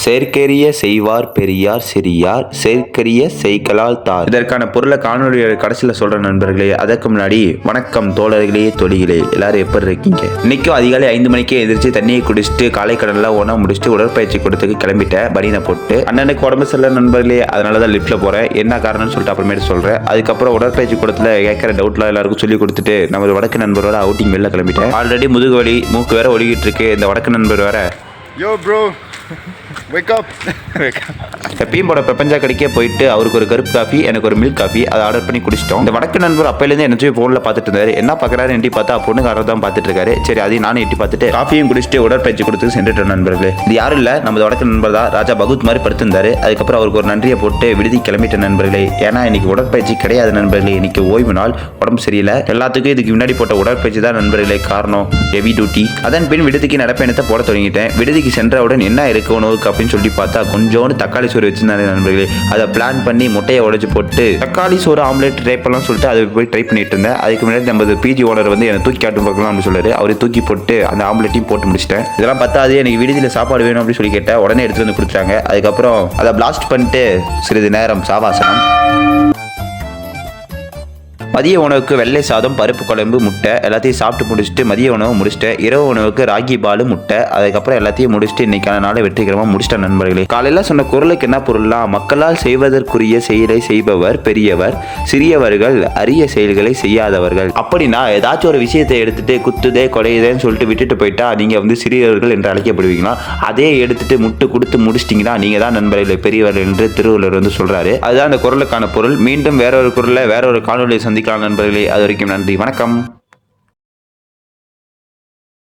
செயற்கரிய செய்வார் பெரியார் சிறியார் செயற்கரிய செய்களால் தார். இதற்கான பொருளை காணொலி கடைசியில் சொல்ற நண்பர்களே. அதற்கு முன்னாடி வணக்கம் தோழர்களே தொழிகளே, எல்லாரும் எப்படி இருக்கீங்க? இன்னைக்கும் அதிகாலை 5 மணிக்கே எதிர்த்து தண்ணியை குடிச்சிட்டு காலை கடன்லாம் ஒன்றா முடிச்சுட்டு உடற்பயிற்சி கொடுத்துக்கு கிளம்பிட்டேன். பனியனை போட்டு அண்ணனுக்கு உடம்பு சரியில்லை நண்பர்களே, அதனால தான் லிஃப்ட்ல போறேன். என்ன காரணம்னு சொல்லிட்டு அப்புறமேட்டு சொல்றேன். அதுக்கப்புறம் உடற்பயிற்சி கூடத்துல கேட்கிற டவுட்லாம் எல்லாருக்கும் சொல்லி கொடுத்துட்டு நம்ம வடக்கு நண்பரோட அவுட்டிங் வெளில கிளம்பிட்டேன். ஆல்ரெடி முதுகு வலி மூக்கு வேற ஒழுகிட்டு இருக்கு. இந்த வடக்கு நண்பர் வேற Yo bro, wake up. எப்பயும் போட பிரபஞ்ச கடைக்கே போயிட்டு அவருக்கு ஒரு கருப்பு காஃபி, எனக்கு ஒரு மில்க் காஃபி அதை ஆர்டர் பண்ணி குடிச்சிட்டோம். இந்த வடக்கு நண்பர் அப்பையிலேருந்து என்ன ஃபோனில் பார்த்துட்டு இருந்தாரு. என்ன பார்க்குறாரு எட்டி பார்த்தா பொண்ணுக்காரர் தான் பார்த்துட்டு இருக்காரு. சரி அதையும் நானும் எட்டி பார்த்துட்டு காஃபியும் குடிச்சிட்டு உடற்பயிற்சி கொடுத்து சென்றுட்டோம் நண்பர்களே. இது யாரும் இல்லை, நம்ம வடக்கு நண்பர் தான். ராஜா பகவத் மாதிரி படுத்திருந்தாரு. அதுக்கப்புறம் அவருக்கு ஒரு நன்றியை போட்டு விடுதி கிளம்பிட்ட நண்பர்களே. ஏன்னா இன்னைக்கு உடற்பயிற்சி கிடையாது நண்பர்களே, இன்னைக்கு ஓய்வு நாள், உடம்பு சரியில்லை. எல்லாத்துக்கும் இதுக்கு முன்னாடி போட்ட உடற்பயிற்சி தான் நண்பர்களே காரணம். Heavy duty. அதன் பின் விடுதிக்கு நடப்பயணத்தை போட தொடங்கிட்டேன். விடுதிக்கு சென்றவுடன் என்ன இருக்கு உணவுக்கு அப்படின்னு சொல்லி பார்த்தா கொஞ்சோண்டு தக்காளி சோறு வச்சிருந்தாரு நண்பர்களே. அதை பிளான் பண்ணி முட்டையை உடைச்சு போட்டு தக்காளி சோறு ஆம்லேட் ட்ரை பண்ணலாம் சொல்லிட்டு அதை போய் ட்ரை பண்ணிட்டு இருந்தேன். அதுக்கு முன்னாடி நம்ம பிஜி ஓனர் வந்து என்னை தூக்கி காட்டு பார்க்கலாம் அப்படின்னு சொல்றாரு. அவரை தூக்கி போட்டு அந்த ஆம்லேட்டையும் போட்டு முடிச்சிட்டேன். இதெல்லாம் பார்த்தாது எனக்கு விடுதியில் சாப்பாடு வேணும் அப்படின்னு சொல்லி கேட்டேன். உடனே எடுத்துட்டு வந்து கொடுத்துட்டாங்க. அதுக்கப்புறம் அதை பிளாஸ்ட் பண்ணிட்டு சிறிது நேரம் சாவாசனம். மதிய உணவுக்கு வெள்ளை சாதம், பருப்பு குழம்பு, முட்டை எல்லாத்தையும் சாப்பிட்டு முடிச்சுட்டு மதிய உணவு முடிச்சிட்டேன். இரவு உணவுக்கு ராகி பாலு, முட்டை, அதுக்கப்புறம் எல்லாத்தையும் முடிச்சுட்டு இன்னைக்கான நாளை வெற்றிகரமாக முடிச்சிட்டேன் நண்பர்களே. காலையில் சொன்ன குரலுக்கு என்ன பொருள்லாம்? மக்களால் செய்வதற்குரிய செயலை செய்பவர் பெரியவர், சிறியவர்கள் அரிய செயல்களை செய்யாதவர்கள். அப்படின்னா ஏதாச்சும் ஒரு விஷயத்தை எடுத்துட்டு குத்துதே கொலையுதேன்னு சொல்லிட்டு விட்டுட்டு போயிட்டா நீங்க வந்து சிறியவர்கள் என்று அழைக்கப்படுவீங்களா? அதே எடுத்துட்டு முட்டு கொடுத்து முடிச்சிட்டீங்கன்னா நீங்க தான் நண்பர்களே பெரியவர்கள் என்று திருவள்ளுவர் வந்து சொல்றாரு. அதுதான் அந்த குரலுக்கான பொருள். மீண்டும் வேற ஒரு குரலை வேற ஒரு காணொலியை சந்திக்கலாம் நண்பர்களே. அது வரைக்கும் நன்றி, வணக்கம்.